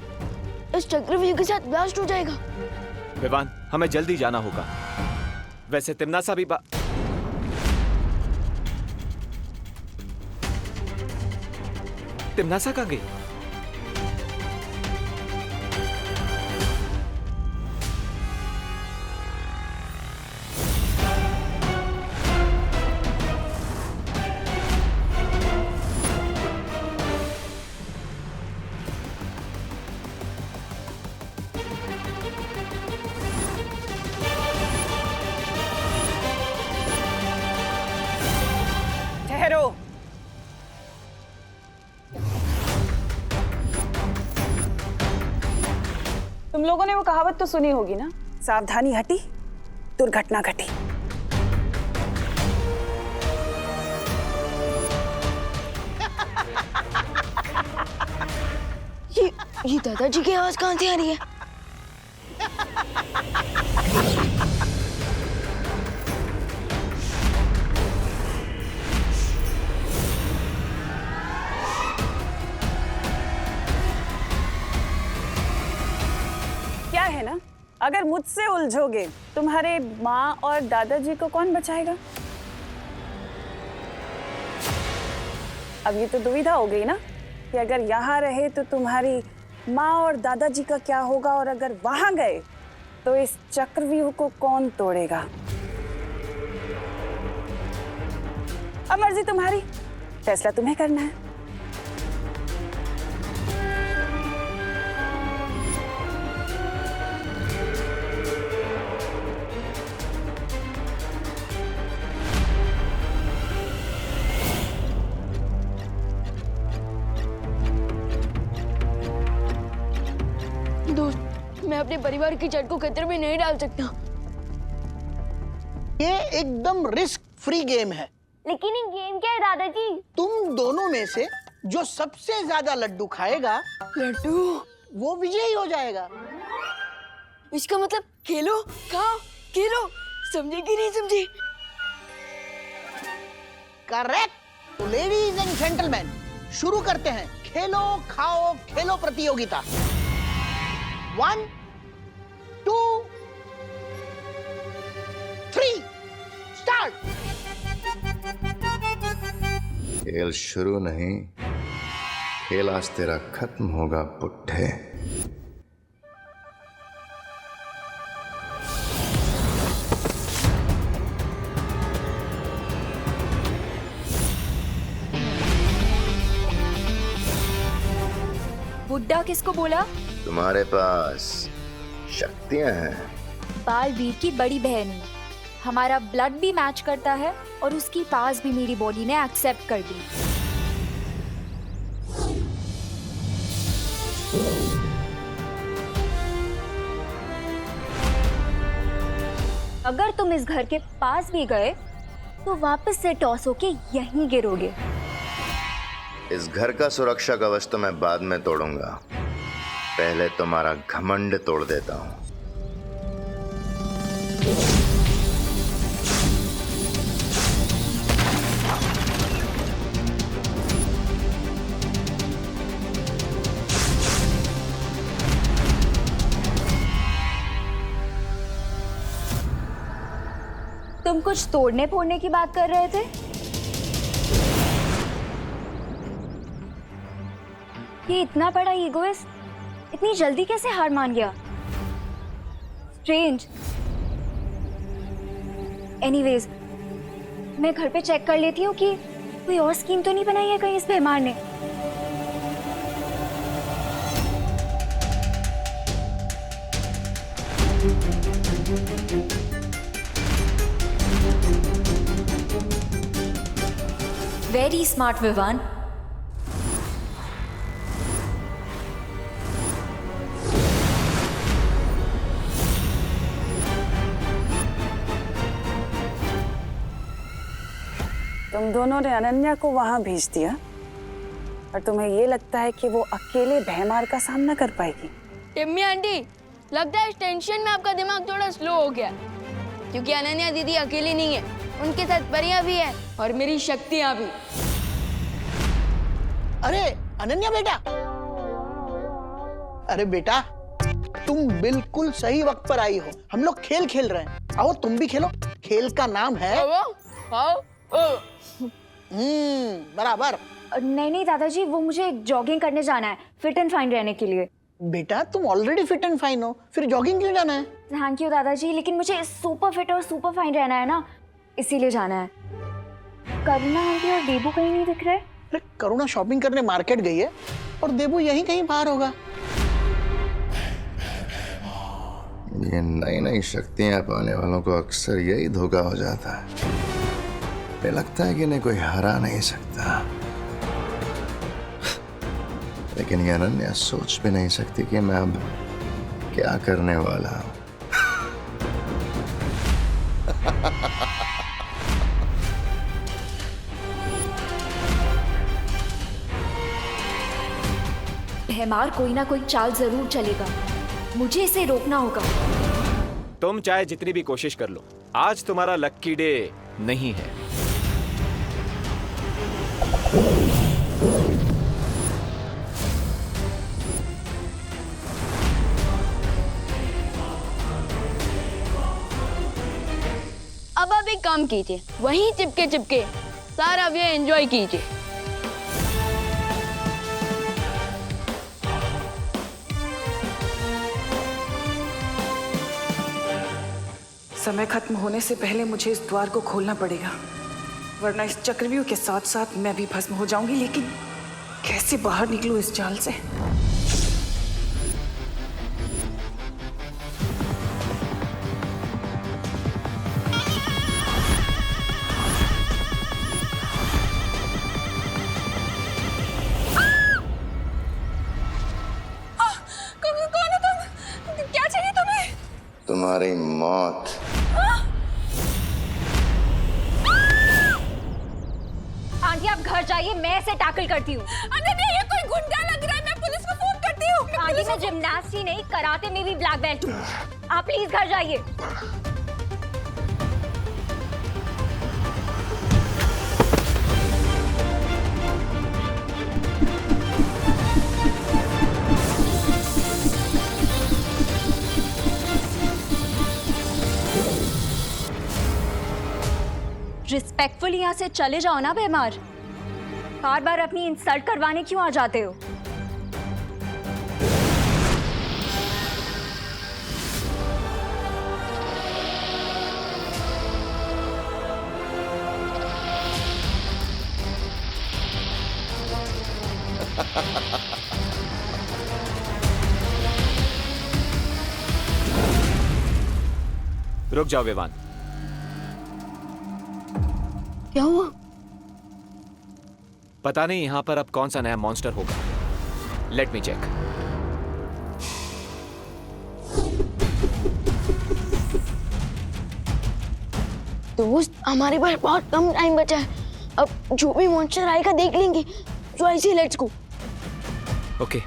B: इस चक्रव्यूह के साथ ब्लास्ट हो जाएगा।
G: विवान, हमें जल्दी जाना होगा। वैसे तिम्नासा भी तिम्नासा कहाँ गई?
D: ठहरो। तुम लोगों ने वो कहावत तो सुनी होगी ना, सावधानी हटी दुर्घटना घटी।
B: ये दादाजी की आवाज कहाँ से आ रही है?
D: क्या है ना, अगर मुझसे उलझोगे तुम्हारे माँ और दादाजी को कौन बचाएगा? अब ये तो दुविधा हो गई ना कि अगर यहाँ रहे तो तुम्हारी माँ और दादाजी का क्या होगा, और अगर वहां गए तो इस चक्रव्यूह को कौन तोड़ेगा? अब मर्जी तुम्हारी, फैसला तुम्हें करना है।
B: दोस्त, मैं अपने परिवार की जड़ को खतरे में नहीं डाल सकता।
M: ये एकदम रिस्क फ्री गेम है।
B: लेकिन ये गेम क्या है दादाजी?
M: तुम दोनों में से जो सबसे ज्यादा लड्डू खाएगा, वो विजयी हो जाएगा।
B: इसका मतलब खेलो, खाओ, खेलो, समझे कि नहीं समझे?
M: करेक्ट। तो लेडीज एंड जेंटलमैन, शुरू करते हैं खेलो खाओ खेलो प्रतियोगिता। 1 2 3 स्टार्ट।
N: खेल शुरू नहीं, खेल आज तेरा खत्म होगा पुट्ठे।
I: बुड्ढा किसको बोला?
N: तुम्हारे पास शक्तियां हैं।
I: बालवीर की बड़ी बहन हूँ। हमारा ब्लड भी मैच करता है और उसकी पास भी मेरी बॉडी ने एक्सेप्ट कर दी। अगर तुम इस घर के पास भी गए तो वापस से टॉस होके यहीं गिरोगे।
N: इस घर का सुरक्षा कवच तो मैं बाद में तोड़ूंगा, पहले तुम्हारा घमंड तोड़ देता हूं।
I: तुम कुछ तोड़ने फोड़ने की बात कर रहे थे? ये इतना बड़ा ईगोइस्ट इतनी जल्दी कैसे हार मान गया? स्ट्रेंज। एनीवेज, मैं घर पे चेक कर लेती हूँ कि कोई और स्कीम तो नहीं बनाई है कहीं इस बेईमान ने। Very smart Vivaan.
D: तुम दोनों ने अनन्या को वहां भेज दिया और तुम्हें ये लगता है कि वो अकेले भैमार का सामना कर पाएगी?
B: टिम्मी आंटी, लगता है इस टेंशन में आपका दिमाग थोड़ा स्लो हो गया, क्योंकि अनन्या दीदी अकेली नहीं है, उनके साथ परियां भी है और मेरी शक्तियां भी।
M: अरे अनन्या बेटा, अरे बेटा तुम बिल्कुल सही वक्त पर आई हो। हम लोग खेल खेल रहे हैं, आओ तुम भी खेलो। खेल का नाम है बराबर।
I: नहीं नहीं दादाजी, वो मुझे जॉगिंग करने जाना है फिट एंड फाइन रहने के लिए।
M: बेटा तुम ऑलरेडी फिट एंड फाइन हो, फिर जॉगिंग क्यों जाना है?
I: थैंक यू दादाजी, लेकिन मुझे सुपर फिट और सुपर फाइन रहना है ना, इसीलिए जाना है। करुणा आंटी और देबू कहीं नहीं दिख रहे।
M: अरे करुणा शॉपिंग करने मार्केट गई है और देबू यहीं कहीं बाहर होगा।
N: ये नई नई शक्तियां पाने वालों को अक्सर यही धोखा हो जाता है। मुझे लगता है कि इन्हें कोई हरा नहीं सकता, लेकिन ये अनन्या सोच भी नहीं सकती कि मैं अब क्या करने वाला हूं।
I: भैमार कोई ना कोई चाल जरूर चलेगा, मुझे इसे रोकना होगा।
G: तुम चाहे जितनी भी कोशिश कर लो, आज तुम्हारा लक्की डे नहीं है।
B: अब आप एक काम कीजिए, वहीं चिपके चिपके सारा ये एंजॉय कीजिए।
L: समय खत्म होने से पहले मुझे इस द्वार को खोलना पड़ेगा, वरना इस चक्रव्यूह के साथ साथ मैं भी भस्म हो जाऊंगी। लेकिन कैसे बाहर निकलूं इस जाल से?
N: तुम्हारी मौत।
I: आंटी आप घर जाइए, मैं इसे टैकल करती हूँ।
C: अनन्या ये कोई गुंडा लग रहा है, मैं पुलिस को फोन करती हूँ।
I: आंटी मैं जिम्नास्ट ही नहीं, कराटे में भी ब्लैक बेल्ट हूँ। आप प्लीज घर जाइए। रिस्पेक्टफुल यहाँ से चले जाओ ना बेमार। बार बार अपनी इंसल्ट करवाने क्यों आ जाते हो?
G: रुक जाओ विवान।
B: क्या हुआ?
G: पता नहीं यहां पर अब कौन सा नया मॉन्स्टर होगा। Let me check.
B: दोस्त, हमारे पास बहुत कम टाइम बचा है। अब जो भी मॉन्स्टर आएगा देख लेंगे। तो ऐसे लेट्स गो।
G: ओके।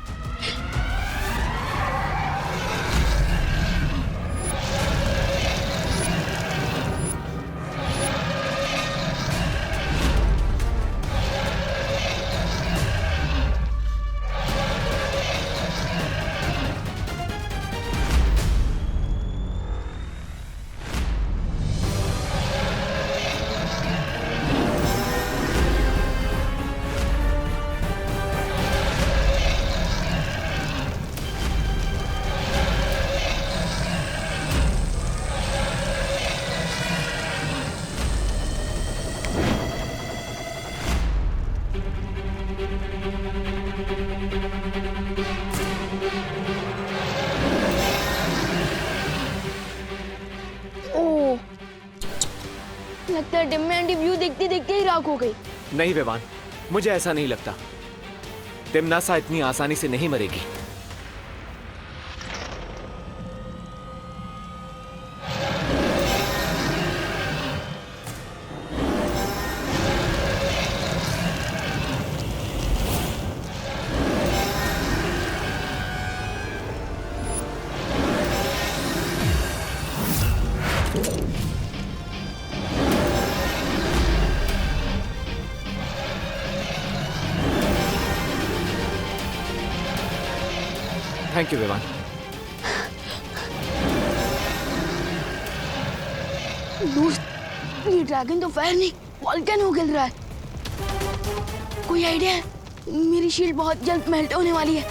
B: लगता है डिम्मी आंटी व्यू देखते देखते ही राख हो गई।
G: नहीं विवान, मुझे ऐसा नहीं लगता। तिमनासा इतनी आसानी से नहीं मरेगी। Thank you Vivaan.
B: दोस्त, ये ड्रैगन तो फायर नहीं वॉल्केनो गिर रहा है। कोई आइडिया है? मेरी शील्ड बहुत जल्द मेल्ट होने वाली है।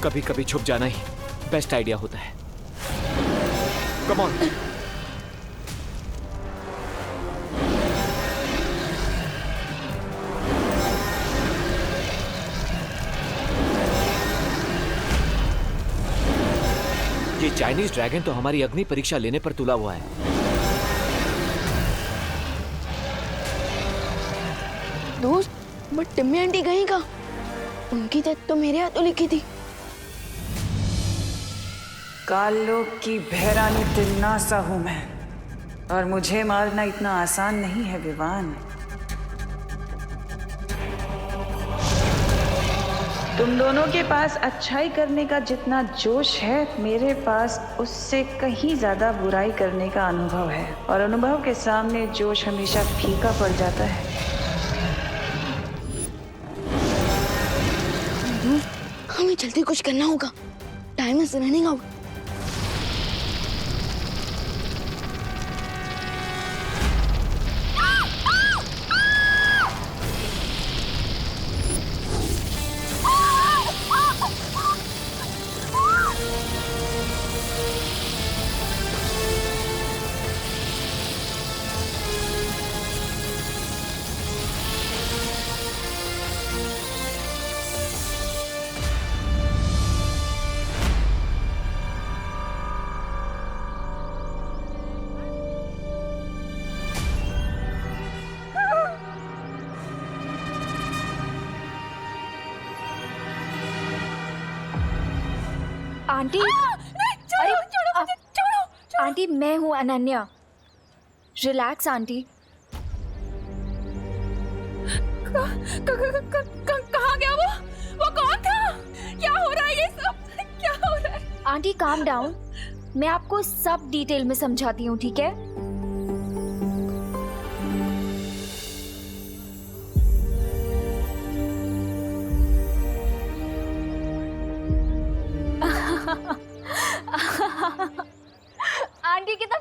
G: कभी कभी छुप जाना ही बेस्ट आइडिया होता है। Come on. ये चाइनीज ड्रैगन तो हमारी अग्नि परीक्षा लेने पर तुला हुआ है।
B: दोस्त, बट टिम्मी आंटी गई कहाँ? उनकी डेथ तो मेरे हाथों लिखी थी।
L: काललोक की बहरानी तिमनासा हूं मैं, और मुझे मारना इतना आसान नहीं है विवान। तुम दोनों के पास अच्छाई करने का जितना जोश है, मेरे पास उससे कहीं ज्यादा बुराई करने का अनुभव है, और अनुभव के सामने जोश हमेशा फीका पड़ जाता है।
B: हमें जल्दी कुछ करना होगा। Time is running out.
I: Aunty, अरे आंटी, मैं हूँ अनन्या। Relax aunty.
C: कहाँ गया वो? वो कौन था? क्या हो रहा है ये सब? क्या हो रहा है?
I: आंटी काम डाउन, मैं आपको सब डिटेल में समझाती हूँ, ठीक है? आंटी कितना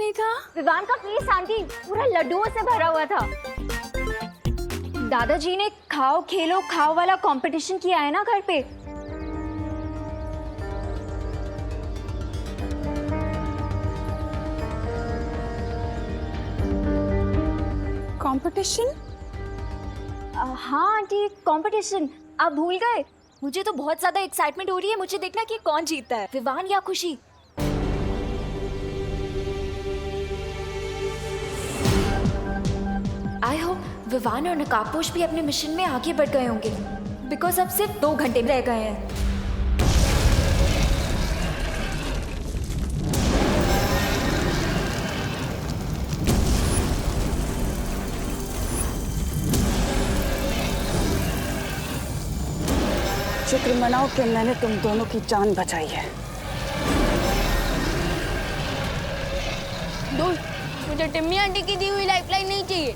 J: नहीं था?
I: विवान का फीस आंटी पूरा लड्डुओं से भरा हुआ था। दादाजी ने खाओ खेलो खाओ वाला कंपटीशन किया है ना घर पे।
J: कंपटीशन?
I: हाँ आंटी कंपटीशन। आप भूल गए? मुझे तो बहुत ज्यादा एक्साइटमेंट हो रही है। मुझे देखना कि कौन जीतता है, विवान या खुशी। आई होप विवान और नकाबपोश भी अपने मिशन में आगे बढ़ गए होंगे, बिकॉज अब सिर्फ 2 घंटे रह गए हैं।
D: शुक्र मनाओ कि मैंने तुम दोनों की जान बचाई है।
B: दोस्त, मुझे टिम्मी आंटी की दी हुई लाइफलाइन नहीं चाहिए।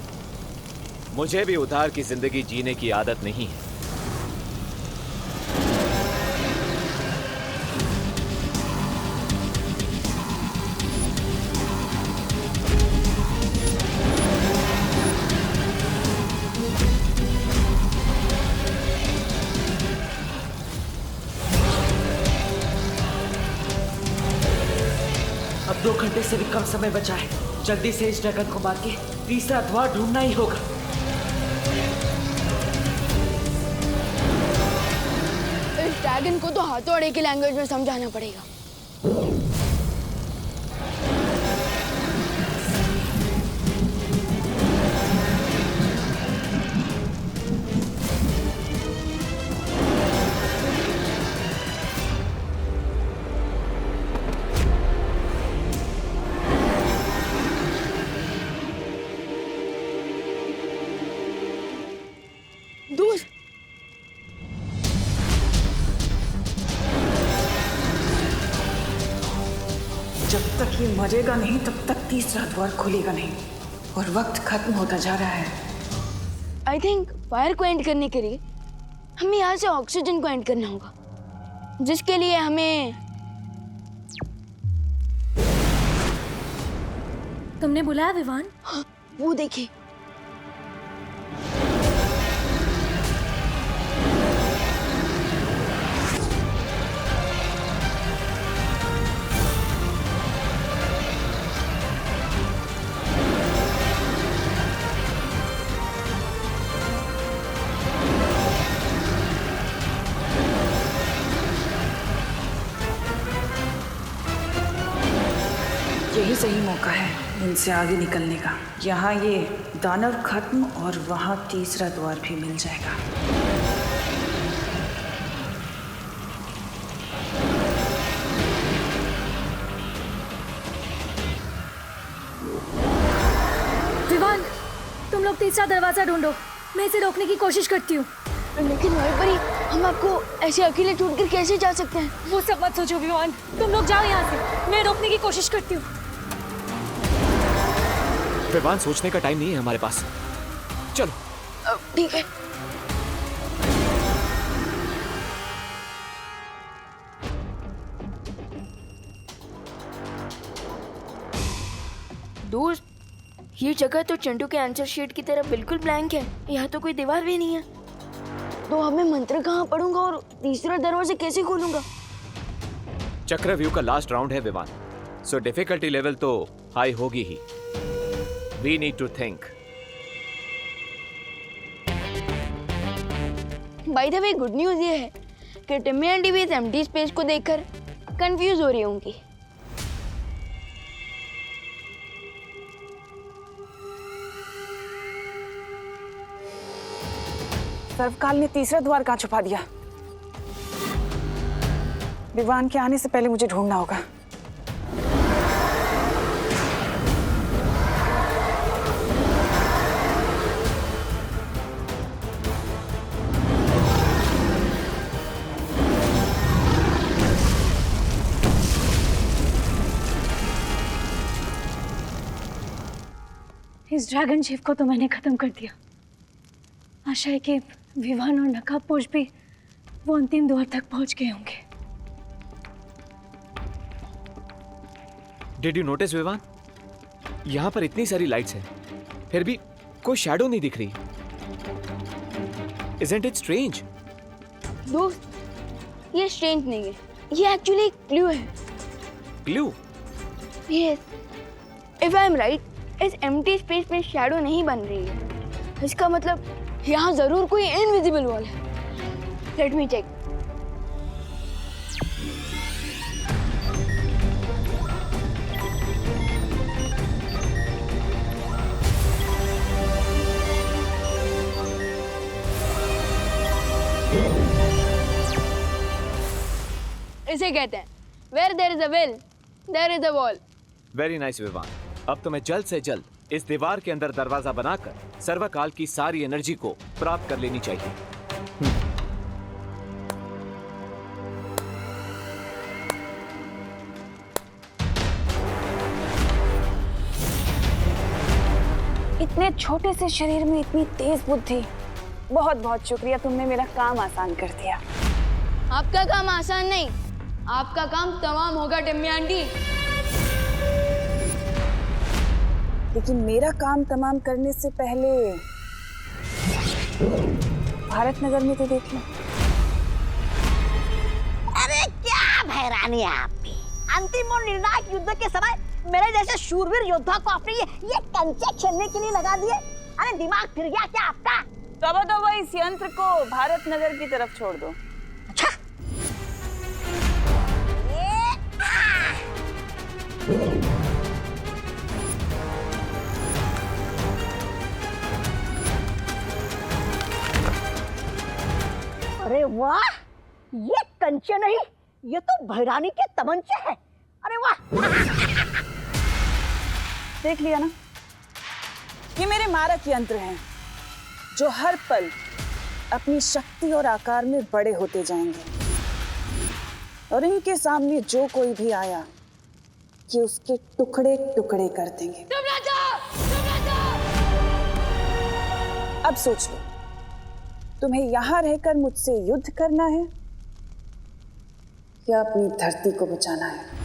G: मुझे भी उधार की जिंदगी जीने की आदत नहीं है।
A: अब 2 घंटे से भी कम समय बचा है। जल्दी से इस ड्रैगन को मार के तीसरा द्वार ढूंढना ही होगा।
B: इस ड्रैगन को तो हाथोड़े की लैंग्वेज में समझाना पड़ेगा। दोस्त,
D: जब तक ये मरेगा नहीं तब तक तीसरा द्वार खुलेगा नहीं, और वक्त खत्म होता जा रहा है।
B: आई थिंक फायर को एंड करने के लिए हमें यहाँ से ऑक्सीजन को एंड करना होगा, जिसके लिए हमें।
I: तुमने बुलाया विवान?
B: हाँ, वो देखिए।
D: यही सही मौका है इनसे आगे निकलने का। यहाँ ये दानव खत्म और वहाँ तीसरा द्वार भी मिल जाएगा।
I: विवान, तुम लोग तीसरा दरवाजा ढूंढो, मैं इसे रोकने की कोशिश करती हूँ।
B: लेकिन वही हम आपको ऐसे अकेले छोड़कर कैसे जा सकते हैं?
I: वो सब मत सोचो विवान, तुम लोग जाओ यहाँ से, मैं रोकने की कोशिश करती हूँ।
G: विवान, सोचने का टाइम नहीं है हमारे पास, चलो।
B: ठीक है। दोस्त, ये जगह तो चंटू के आंसर शीट की तरह बिल्कुल ब्लैंक है। यहाँ तो कोई दीवार भी नहीं है। तो अब मैं मंत्र कहाँ पढ़ूंगा और तीसरा दरवाजा कैसे खोलूंगा?
G: चक्रव्यूह का लास्ट राउंड है विवान, सो डिफिकल्टी लेवल तो हाई होगी ही। We need to think.
B: By the way, good news ये है कि टिम्मी आंटी भी इस एम्प्टी स्पेस को देखकर कंफ्यूज हो रही होंगी।
D: सर्वकाल ने तीसरा द्वार कहाँ छुपा दिया? विवान के आने से पहले मुझे ढूंढना होगा।
I: इस ड्रैगन शिप को तो मैंने खत्म कर दिया। आशा है कि विवान और नकाबपोश भी वो अंतिम द्वार तक पहुंच गए होंगे।
G: डिड यू नोटिस विवान, यहाँ पर इतनी सारी लाइट्स हैं, फिर भी कोई शैडो नहीं दिख रही। Isn't it strange?
B: दोस्त, ये स्ट्रेंज नहीं है, ये एक्चुअली एक क्लू है।
G: Clue?
B: Yes, if I am right, इस एम्प्टी स्पेस में शैडो नहीं बन रही है। इसका मतलब यहाँ जरूर कोई इनविजिबल वॉल है। Let me check. इसे कहते हैं Where there is a will, there is a wall.
G: Very nice Vivaan. अब तुम्हें जल्द से जल्द इस दीवार के अंदर दरवाजा बनाकर सर्वकाल की सारी एनर्जी को प्राप्त कर लेनी चाहिए।
D: इतने छोटे से शरीर में इतनी तेज बुद्धि। बहुत बहुत शुक्रिया, तुमने मेरा काम आसान कर दिया।
B: आपका काम आसान नहीं, आपका काम तमाम होगा टिम्मी आंटी।
D: लेकिन मेरा काम तमाम करने से पहले भारत नगर में तो देख लो।
F: अरे क्या भैरानी है आपकी। अंतिम और निर्णायक युद्ध के समय मेरे जैसे शूरवीर योद्धा को आपने ये कंचे खेलने के लिए लगा दिए। अरे दिमाग फिर गया क्या आपका?
D: तो इस यंत्र को भारत नगर की तरफ छोड़ दो।
F: अच्छा, अरे वाह, ये कंचे नहीं, ये तो भैरानी के तमंचे हैं। अरे वाह।
D: देख लिया ना, ये मेरे मारक यंत्र हैं जो हर पल अपनी शक्ति और आकार में बड़े होते जाएंगे, और इनके सामने जो कोई भी आया कि उसके टुकड़े टुकड़े कर देंगे। अब सोच लो, तुम्हें यहां रहकर मुझसे युद्ध करना है या अपनी धरती को बचाना है?